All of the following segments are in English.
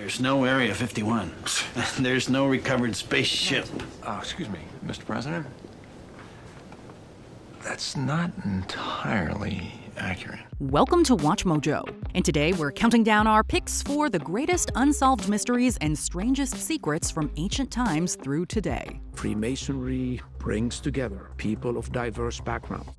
There's no Area 51. There's no recovered spaceship. Excuse me, Mr. President. That's not entirely accurate. Welcome to WatchMojo, and today we're counting down our picks for the greatest unsolved mysteries and strangest secrets from ancient times through today. Freemasonry brings together people of diverse backgrounds.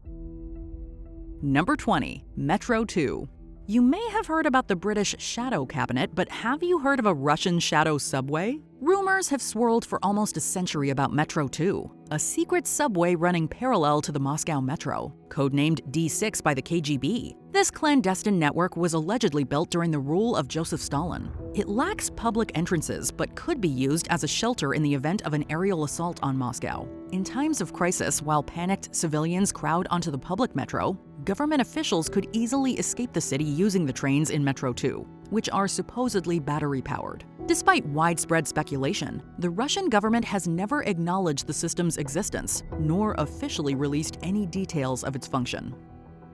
Number 20, Metro 2. You may have heard about the British Shadow Cabinet, but have you heard of a Russian shadow subway? Rumors have swirled for almost a century about Metro 2, a secret subway running parallel to the Moscow Metro, codenamed D6 by the KGB. This clandestine network was allegedly built during the rule of Joseph Stalin. It lacks public entrances, but could be used as a shelter in the event of an aerial assault on Moscow. In times of crisis, while panicked civilians crowd onto the public metro, government officials could easily escape the city using the trains in Metro 2, which are supposedly battery-powered. Despite widespread speculation, the Russian government has never acknowledged the system's existence, nor officially released any details of its function.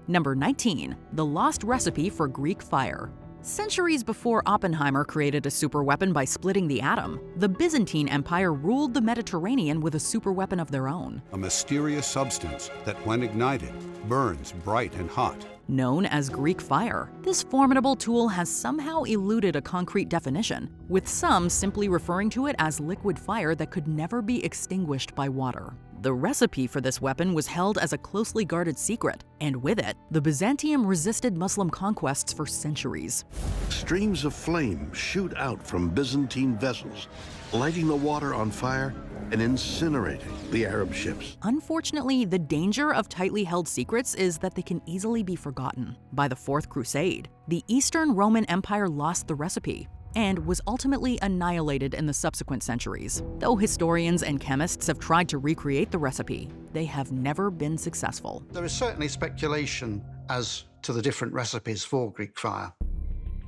Number 19, the lost recipe for Greek fire. Centuries before Oppenheimer created a superweapon by splitting the atom, the Byzantine Empire ruled the Mediterranean with a superweapon of their own. A mysterious substance that, when ignited, burns bright and hot. Known as Greek fire, this formidable tool has somehow eluded a concrete definition, with some simply referring to it as liquid fire that could never be extinguished by water. The recipe for this weapon was held as a closely guarded secret, and with it, the Byzantium resisted Muslim conquests for centuries. Streams of flame shoot out from Byzantine vessels, lighting the water on fire and incinerating the Arab ships. Unfortunately, the danger of tightly held secrets is that they can easily be forgotten. By the Fourth Crusade, the Eastern Roman Empire lost the recipe and was ultimately annihilated in the subsequent centuries. Though historians and chemists have tried to recreate the recipe, they have never been successful. There is certainly speculation as to the different recipes for Greek fire,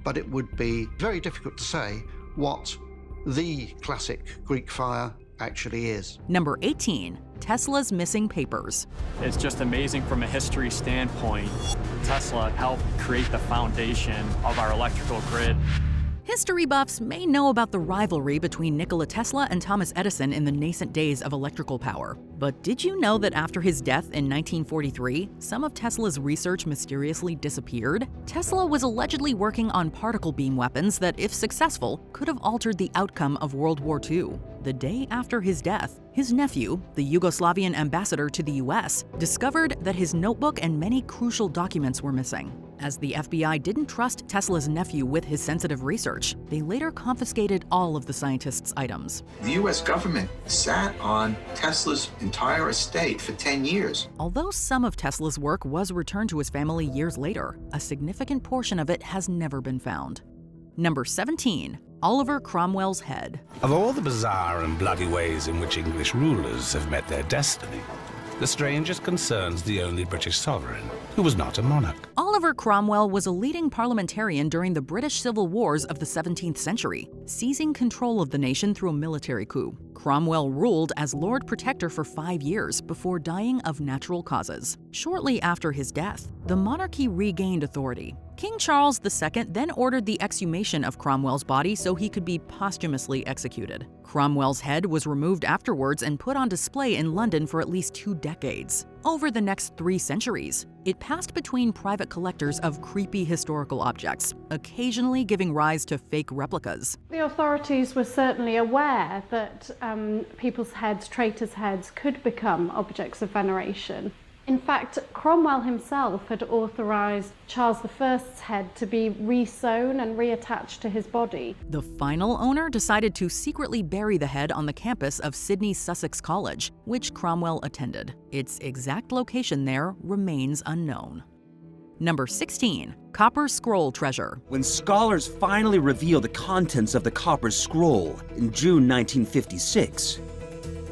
but it would be very difficult to say what the classic Greek fire actually is. Number 18, Tesla's missing papers. It's just amazing from a history standpoint. Tesla helped create the foundation of our electrical grid. History buffs may know about the rivalry between Nikola Tesla and Thomas Edison in the nascent days of electrical power. But did you know that after his death in 1943, some of Tesla's research mysteriously disappeared? Tesla was allegedly working on particle beam weapons that, if successful, could have altered the outcome of World War II. The day after his death, his nephew, the Yugoslavian ambassador to the US, discovered that his notebook and many crucial documents were missing. As the FBI didn't trust Tesla's nephew with his sensitive research, they later confiscated all of the scientist's items. The US government sat on Tesla's entire estate for 10 years. Although some of Tesla's work was returned to his family years later, a significant portion of it has never been found. Number 17, Oliver Cromwell's head. Of all the bizarre and bloody ways in which English rulers have met their destiny, the strangest concerns the only British sovereign who was not a monarch. Oliver Cromwell was a leading parliamentarian during the British Civil Wars of the 17th century, seizing control of the nation through a military coup. Cromwell ruled as Lord Protector for 5 years before dying of natural causes. Shortly after his death, the monarchy regained authority. King Charles II then ordered the exhumation of Cromwell's body so he could be posthumously executed. Cromwell's head was removed afterwards and put on display in London for at least 2 decades. Over the next 3 centuries, it passed between private collectors of creepy historical objects, occasionally giving rise to fake replicas. The authorities were certainly aware that people's heads, traitors' heads, could become objects of veneration. In fact, Cromwell himself had authorised Charles I's head to be re-sewn and reattached to his body. The final owner decided to secretly bury the head on the campus of Sydney's Sussex College, which Cromwell attended. Its exact location there remains unknown. Number 16, Copper Scroll Treasure. When scholars finally revealed the contents of the Copper Scroll in June 1956,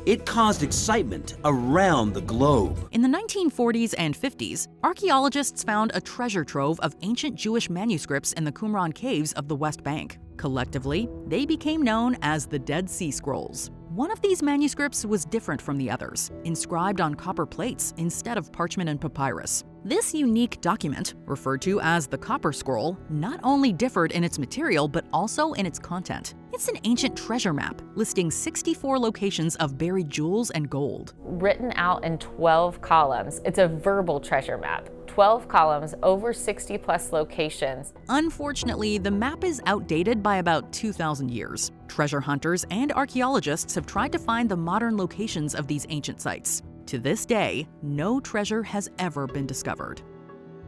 it caused excitement around the globe. In the 1940s and 50s, archaeologists found a treasure trove of ancient Jewish manuscripts in the Qumran caves of the West Bank. Collectively, they became known as the Dead Sea Scrolls. One of these manuscripts was different from the others, inscribed on copper plates instead of parchment and papyrus. This unique document, referred to as the Copper Scroll, not only differed in its material but also in its content. It's an ancient treasure map listing 64 locations of buried jewels and gold. Written out in 12 columns, it's a verbal treasure map. 12 columns, over 60 plus locations. Unfortunately, the map is outdated by about 2,000 years. Treasure hunters and archaeologists have tried to find the modern locations of these ancient sites. To this day, no treasure has ever been discovered.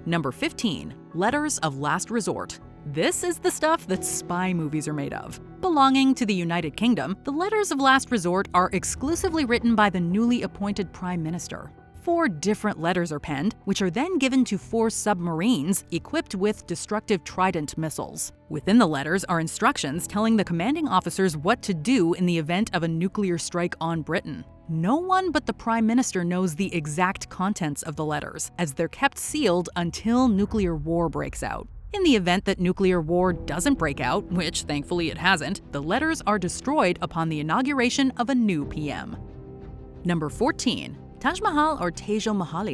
Number 15, Letters of Last Resort. This is the stuff that spy movies are made of. Belonging to the United Kingdom, the Letters of Last Resort are exclusively written by the newly appointed Prime Minister. 4 different letters are penned, which are then given to 4 submarines equipped with destructive Trident missiles. Within the letters are instructions telling the commanding officers what to do in the event of a nuclear strike on Britain. No one but the Prime Minister knows the exact contents of the letters, as they're kept sealed until nuclear war breaks out. In the event that nuclear war doesn't break out, which thankfully it hasn't, the letters are destroyed upon the inauguration of a new PM. Number 14. Taj Mahal or Taj Mahal.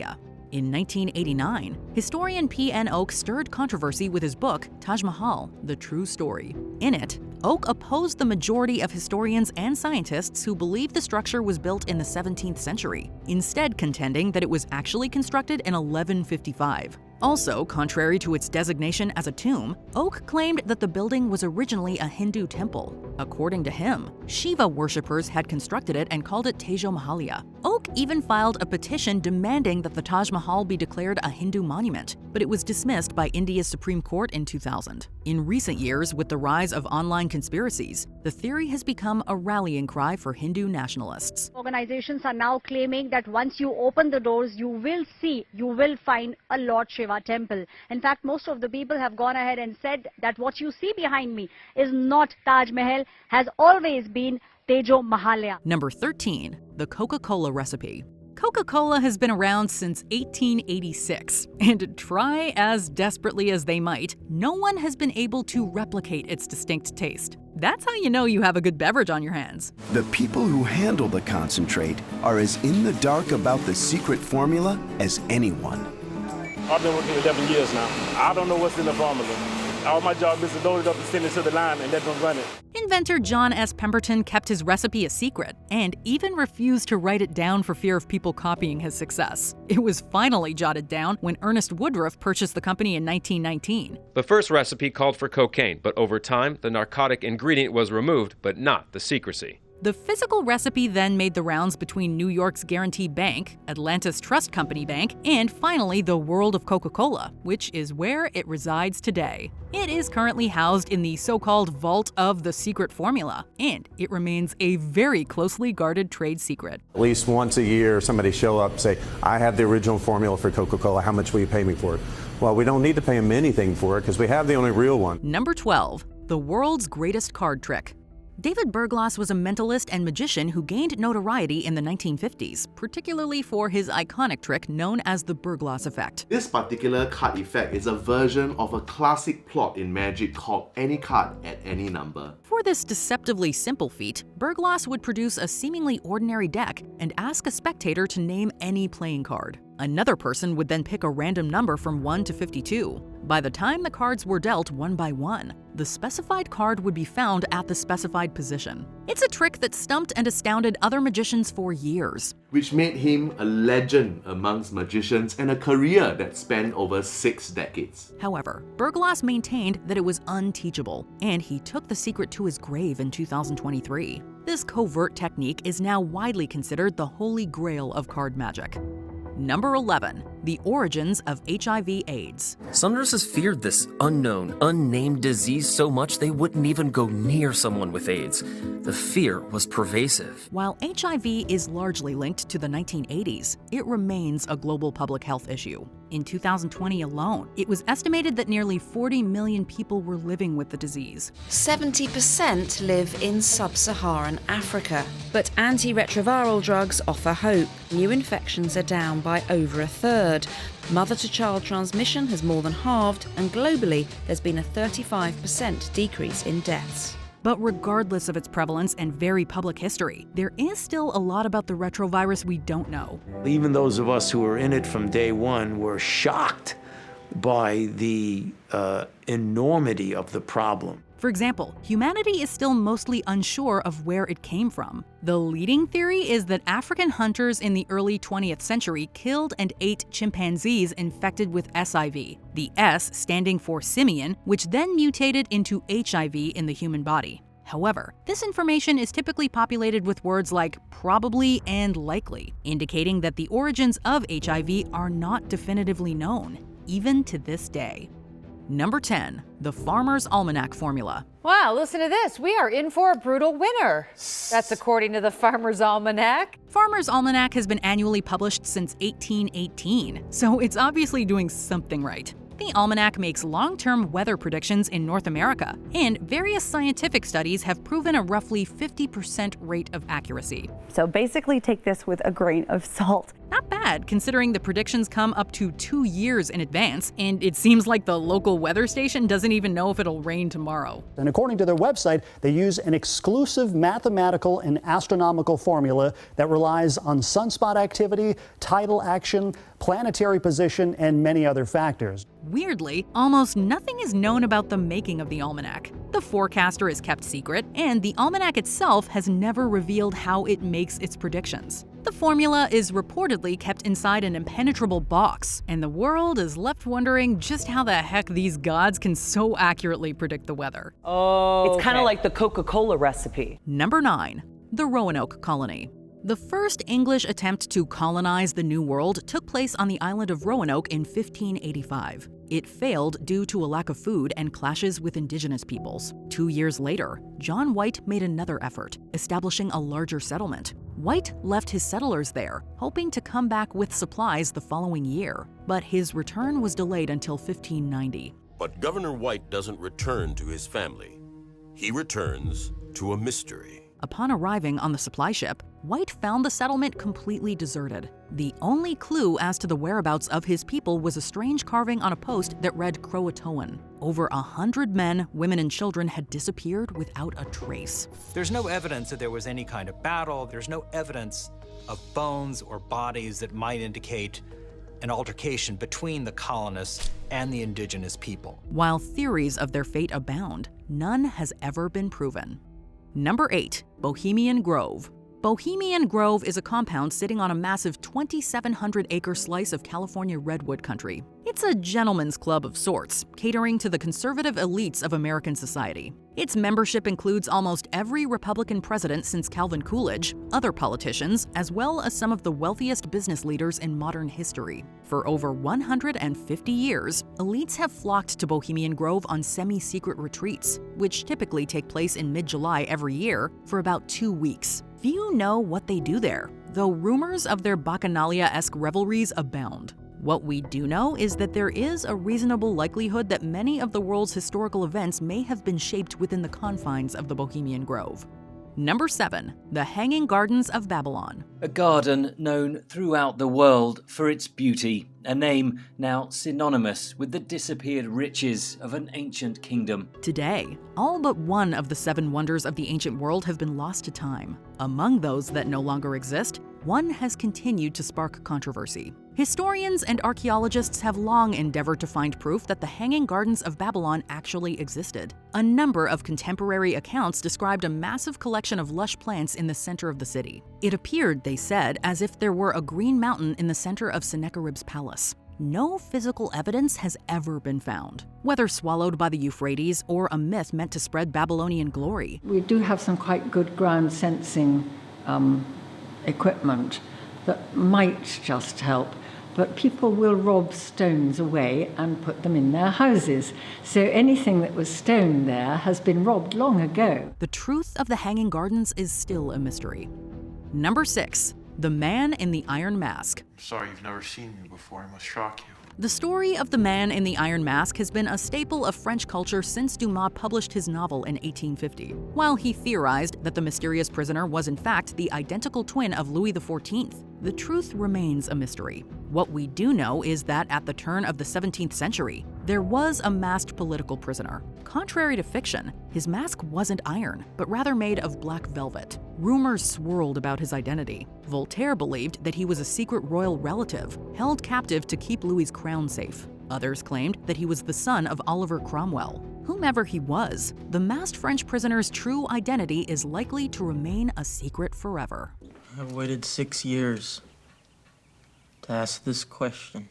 In 1989, historian P.N. Oak stirred controversy with his book, Taj Mahal, The True Story. In it, Oak opposed the majority of historians and scientists who believed the structure was built in the 17th century, instead contending that it was actually constructed in 1155. Also, contrary to its designation as a tomb, Oak claimed that the building was originally a Hindu temple. According to him, Shiva worshippers had constructed it and called it Taj Mahal. Oak even filed a petition demanding that the Taj Mahal be declared a Hindu monument, but it was dismissed by India's Supreme Court in 2000. In recent years, with the rise of online conspiracies, the theory has become a rallying cry for Hindu nationalists. Organizations are now claiming that once you open the doors, you will find a Lord Shiva temple. In fact, most of the people have gone ahead and said that what you see behind me is not Taj Mahal, has always been Taj Mahal. Number 13, the Coca-Cola Recipe. Coca-Cola has been around since 1886, and try as desperately as they might, no one has been able to replicate its distinct taste. That's how you know you have a good beverage on your hands. The people who handle the concentrate are as in the dark about the secret formula as anyone. I've been working 11 years now. I don't know what's in the formula. All my job is to load it up and send it to the line and let them run it. Inventor John S. Pemberton kept his recipe a secret and even refused to write it down for fear of people copying his success. It was finally jotted down when Ernest Woodruff purchased the company in 1919. The first recipe called for cocaine, but over time, the narcotic ingredient was removed, but not the secrecy. The physical recipe then made the rounds between New York's Guarantee Bank, Atlantis Trust Company Bank, and finally the world of Coca-Cola, which is where it resides today. It is currently housed in the so-called Vault of the Secret Formula, and it remains a very closely guarded trade secret. At least once a year, somebody show up and say, I have the original formula for Coca-Cola, how much will you pay me for it? Well, we don't need to pay them anything for it because we have the only real one. Number 12, the world's greatest card trick. David Berglas was a mentalist and magician who gained notoriety in the 1950s, particularly for his iconic trick known as the Berglas effect. This particular card effect is a version of a classic plot in magic called any card at any number. For this deceptively simple feat, Berglas would produce a seemingly ordinary deck and ask a spectator to name any playing card. Another person would then pick a random number from 1 to 52. By the time the cards were dealt one by one, the specified card would be found at the specified position. It's a trick that stumped and astounded other magicians for years, which made him a legend amongst magicians and a career that spanned over 6 decades. However, Berglas maintained that it was unteachable, and he took the secret to his grave in 2023. This covert technique is now widely considered the holy grail of card magic. Number 11, the origins of HIV/AIDS. Some nurses feared this unknown, unnamed disease so much they wouldn't even go near someone with AIDS. The fear was pervasive. While HIV is largely linked to the 1980s, it remains a global public health issue. In 2020 alone, it was estimated that nearly 40 million people were living with the disease. 70% live in sub-Saharan Africa. But antiretroviral drugs offer hope. New infections are down by over a third. Mother-to-child transmission has more than halved, and globally, there's been a 35% decrease in deaths. But regardless of its prevalence and very public history, there is still a lot about the retrovirus we don't know. Even those of us who were in it from day one were shocked by the enormity of the problem. For example, humanity is still mostly unsure of where it came from. The leading theory is that African hunters in the early 20th century killed and ate chimpanzees infected with SIV, the S standing for simian, which then mutated into HIV in the human body. However, this information is typically populated with words like probably and likely, indicating that the origins of HIV are not definitively known, even to this day. Number 10, the Farmer's Almanac formula. Wow, listen to this. We are in for a brutal winter. That's according to the Farmer's Almanac. Farmer's Almanac has been annually published since 1818, so it's obviously doing something right. The Almanac makes long-term weather predictions in North America, and various scientific studies have proven a roughly 50% rate of accuracy. So basically take this with a grain of salt. Not bad, considering the predictions come up to 2 years in advance, and it seems like the local weather station doesn't even know if it'll rain tomorrow. And according to their website, they use an exclusive mathematical and astronomical formula that relies on sunspot activity, tidal action, planetary position, and many other factors. Weirdly, almost nothing is known about the making of the almanac. The forecaster is kept secret, and the almanac itself has never revealed how it makes its predictions. The formula is reportedly kept inside an impenetrable box, and the world is left wondering just how the heck these gods can so accurately predict the weather. Oh, It's kind of like the Coca-Cola recipe. Number 9, the Rowan Oak Colony. The first English attempt to colonize the New World took place on the island of Roanoke in 1585. It failed due to a lack of food and clashes with indigenous peoples. 2 years later, John White made another effort, establishing a larger settlement. White left his settlers there, hoping to come back with supplies the following year, but his return was delayed until 1590. But Governor White doesn't return to his family. He returns to a mystery. Upon arriving on the supply ship, White found the settlement completely deserted. The only clue as to the whereabouts of his people was a strange carving on a post that read Croatoan. Over 100 men, women, and children had disappeared without a trace. There's no evidence that there was any kind of battle. There's no evidence of bones or bodies that might indicate an altercation between the colonists and the indigenous people. While theories of their fate abound, none has ever been proven. Number 8, Bohemian Grove. Bohemian Grove is a compound sitting on a massive 2,700-acre slice of California redwood country. It's a gentleman's club of sorts, catering to the conservative elites of American society. Its membership includes almost every Republican president since Calvin Coolidge, other politicians, as well as some of the wealthiest business leaders in modern history. For over 150 years, elites have flocked to Bohemian Grove on semi-secret retreats, which typically take place in mid-July every year for about 2 weeks. Few know what they do there, though rumors of their Bacchanalia-esque revelries abound. What we do know is that there is a reasonable likelihood that many of the world's historical events may have been shaped within the confines of the Bohemian Grove. Number 7, the Hanging Gardens of Babylon. A garden known throughout the world for its beauty, a name now synonymous with the disappeared riches of an ancient kingdom. Today, all but one of the 7 wonders of the ancient world have been lost to time. Among those that no longer exist, one has continued to spark controversy. Historians and archaeologists have long endeavored to find proof that the Hanging Gardens of Babylon actually existed. A number of contemporary accounts described a massive collection of lush plants in the center of the city. It appeared, they said, as if there were a green mountain in the center of Sennacherib's palace. No physical evidence has ever been found, whether swallowed by the Euphrates or a myth meant to spread Babylonian glory. We do have some quite good ground sensing equipment that might just help, but people will rob stones away and put them in their houses. So anything that was stone there has been robbed long ago. The truth of the Hanging Gardens is still a mystery. Number 6, the Man in the Iron Mask. Sorry you've never seen me before, I must shock you. The story of the Man in the Iron Mask has been a staple of French culture since Dumas published his novel in 1850. While he theorized that the mysterious prisoner was in fact the identical twin of Louis XIV, the truth remains a mystery. What we do know is that at the turn of the 17th century, There was a masked political prisoner. Contrary to fiction, his mask wasn't iron, but rather made of black velvet. Rumors swirled about his identity. Voltaire believed that he was a secret royal relative, held captive to keep Louis's crown safe. Others claimed that he was the son of Oliver Cromwell. Whomever he was, the masked French prisoner's true identity is likely to remain a secret forever. I've waited 6 years to ask this question.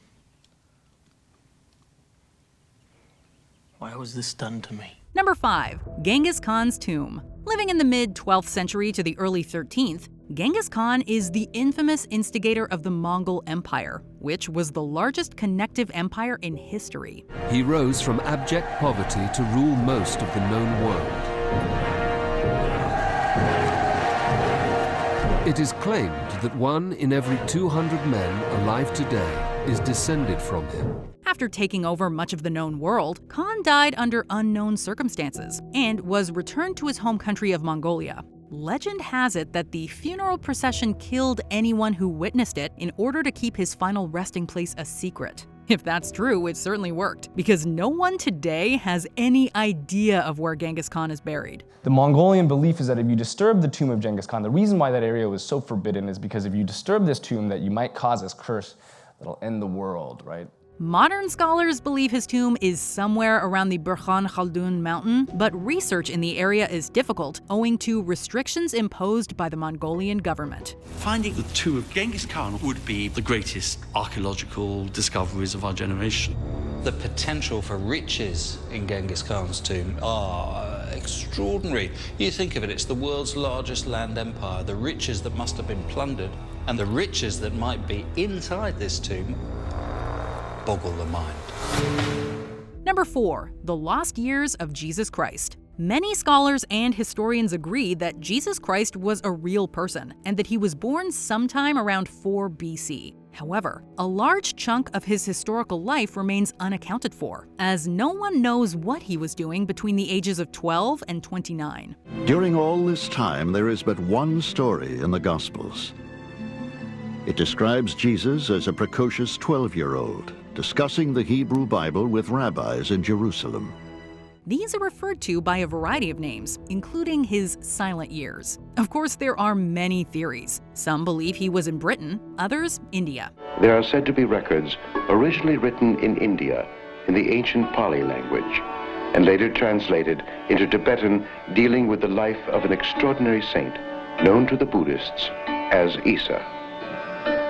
Why was this done to me? Number 5. Genghis Khan's tomb. Living in the mid-12th century to the early 13th, Genghis Khan is the infamous instigator of the Mongol Empire, which was the largest connective empire in history. He rose from abject poverty to rule most of the known world. It is claimed that 1 in every 200 men alive today is descended from him. After taking over much of the known world, Khan died under unknown circumstances and was returned to his home country of Mongolia. Legend has it that the funeral procession killed anyone who witnessed it in order to keep his final resting place a secret. If that's true, it certainly worked, because no one today has any idea of where Genghis Khan is buried. The Mongolian belief is that if you disturb the tomb of Genghis Khan, the reason why that area was so forbidden is because if you disturb this tomb, that you might cause this curse that'll end the world, right? Modern scholars believe his tomb is somewhere around the Burkhan Khaldun mountain, but research in the area is difficult owing to restrictions imposed by the Mongolian government. Finding the tomb of Genghis Khan would be the greatest archaeological discoveries of our generation. The potential for riches in Genghis Khan's tomb are extraordinary. You think of it, it's the world's largest land empire. The riches that must have been plundered and the riches that might be inside this tomb boggle the mind. Number 4. The lost years of Jesus Christ. Many scholars and historians agree that Jesus Christ was a real person and that he was born sometime around 4 BC. However, a large chunk of his historical life remains unaccounted for, as no one knows what he was doing between the ages of 12 and 29. During all this time, there is but one story in the Gospels. It describes Jesus as a precocious 12-year-old, discussing the Hebrew Bible with rabbis in Jerusalem. These are referred to by a variety of names, including his silent years. Of course, there are many theories. Some believe he was in Britain, others India. There are said to be records originally written in India in the ancient Pali language and later translated into Tibetan, dealing with the life of an extraordinary saint known to the Buddhists as Isa.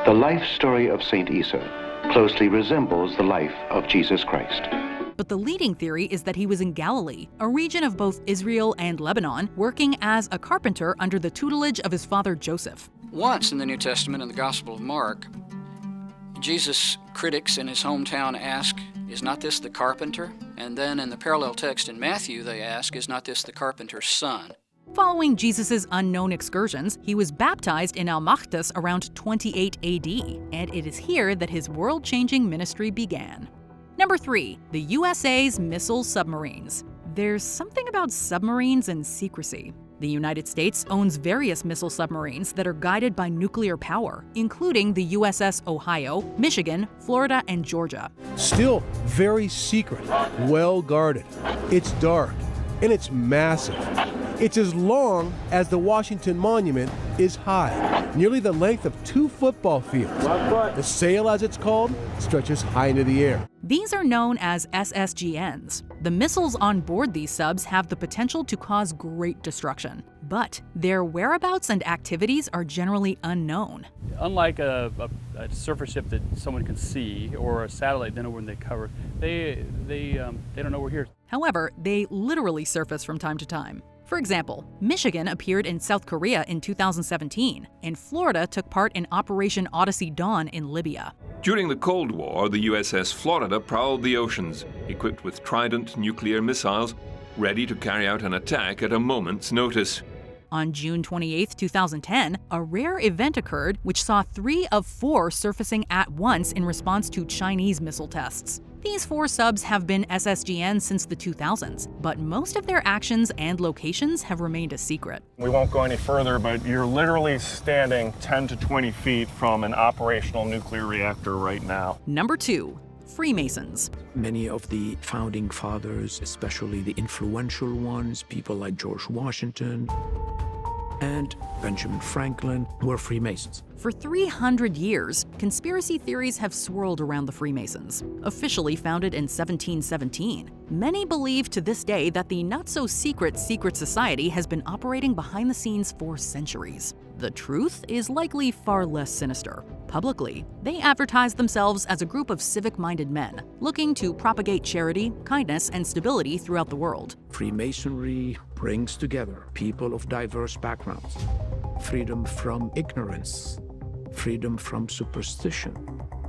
The life story of Saint Isa closely resembles the life of Jesus Christ. But the leading theory is that he was in Galilee, a region of both Israel and Lebanon, working as a carpenter under the tutelage of his father Joseph. Once in the New Testament, in the Gospel of Mark, Jesus' critics in his hometown ask, "Is not this the carpenter?" And then in the parallel text in Matthew, they ask, "Is not this the carpenter's son?" Following Jesus' unknown excursions, he was baptized in Al-Makdas around 28 AD, and it is here that his world-changing ministry began. Number 3. The USA's missile submarines. There's something about submarines and secrecy. The United States owns various missile submarines that are guided by nuclear power, including the USS Ohio, Michigan, Florida, and Georgia. Still very secret, well guarded. It's dark, and it's massive. It's as long as the Washington Monument is high, nearly the length of 2 football fields. The sail, as it's called, stretches high into the air. These are known as SSGNs. The missiles on board these subs have the potential to cause great destruction, but their whereabouts and activities are generally unknown. Unlike a surface ship that someone can see or a satellite they know when they cover, they don't know we're here. However, they literally surface from time to time. For example, Michigan appeared in South Korea in 2017, and Florida took part in Operation Odyssey Dawn in Libya. During the Cold War, the USS Florida prowled the oceans, equipped with Trident nuclear missiles, ready to carry out an attack at a moment's notice. On June 28, 2010, a rare event occurred which saw 3 of 4 surfacing at once in response to Chinese missile tests. These 4 subs have been SSGNs since the 2000s, but most of their actions and locations have remained a secret. We won't go any further, but you're literally standing 10 to 20 feet from an operational nuclear reactor right now. Number 2. Freemasons. Many of the founding fathers, especially the influential ones, people like George Washington and Benjamin Franklin, were Freemasons. For 300 years, conspiracy theories have swirled around the Freemasons. Officially founded in 1717, many believe to this day that the not-so-secret secret society has been operating behind the scenes for centuries. The truth is likely far less sinister. Publicly, they advertise themselves as a group of civic-minded men, looking to propagate charity, kindness, and stability throughout the world. Freemasonry brings together people of diverse backgrounds, freedom from ignorance, freedom from superstition,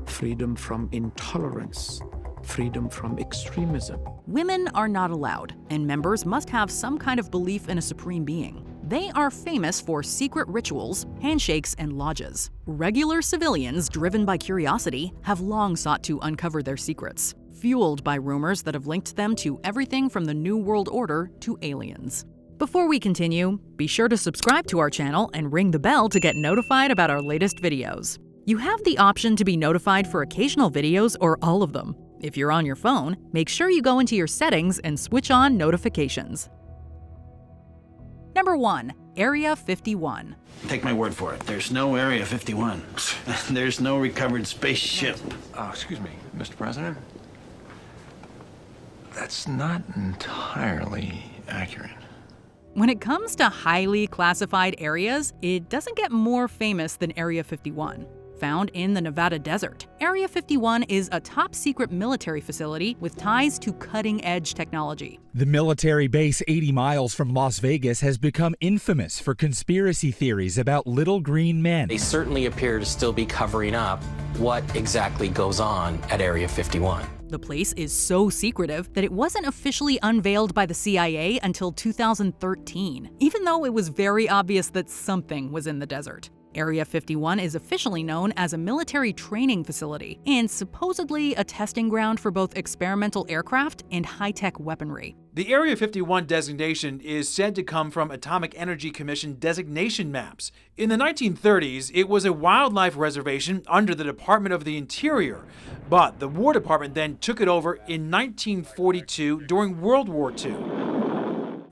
freedom from intolerance, freedom from extremism. Women are not allowed, and members must have some kind of belief in a supreme being. They are famous for secret rituals, handshakes, and lodges. Regular civilians, driven by curiosity, have long sought to uncover their secrets, fueled by rumors that have linked them to everything from the New World Order to aliens. Before we continue, be sure to subscribe to our channel and ring the bell to get notified about our latest videos. You have the option to be notified for occasional videos or all of them. If you're on your phone, make sure you go into your settings and switch on notifications. Number 1. Area 51. Take my word for it. There's no Area 51. There's no recovered spaceship. Excuse me, Mr. President. That's not entirely accurate. When it comes to highly classified areas, it doesn't get more famous than Area 51. Found in the Nevada desert, Area 51 is a top-secret military facility with ties to cutting-edge technology. The military base 80 miles from Las Vegas has become infamous for conspiracy theories about little green men. They certainly appear to still be covering up what exactly goes on at Area 51. The place is so secretive that it wasn't officially unveiled by the CIA until 2013, even though it was very obvious that something was in the desert. Area 51 is officially known as a military training facility and supposedly a testing ground for both experimental aircraft and high-tech weaponry. The Area 51 designation is said to come from Atomic Energy Commission designation maps. In the 1930s, it was a wildlife reservation under the Department of the Interior, but the War Department then took it over in 1942 during World War II.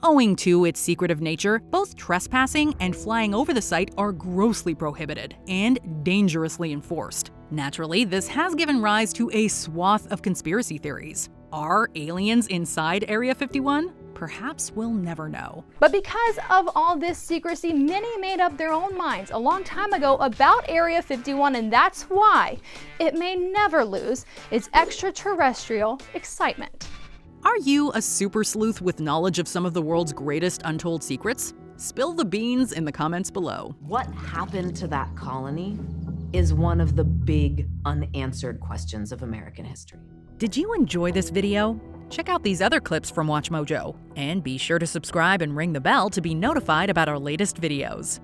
Owing to its secretive nature, both trespassing and flying over the site are grossly prohibited and dangerously enforced. Naturally, this has given rise to a swath of conspiracy theories. Are aliens inside Area 51? Perhaps we'll never know. But because of all this secrecy, many made up their own minds a long time ago about Area 51, and that's why it may never lose its extraterrestrial excitement. Are you a super sleuth with knowledge of some of the world's greatest untold secrets? Spill the beans in the comments below. What happened to that colony is one of the big unanswered questions of American history. Did you enjoy this video? Check out these other clips from WatchMojo, and be sure to subscribe and ring the bell to be notified about our latest videos.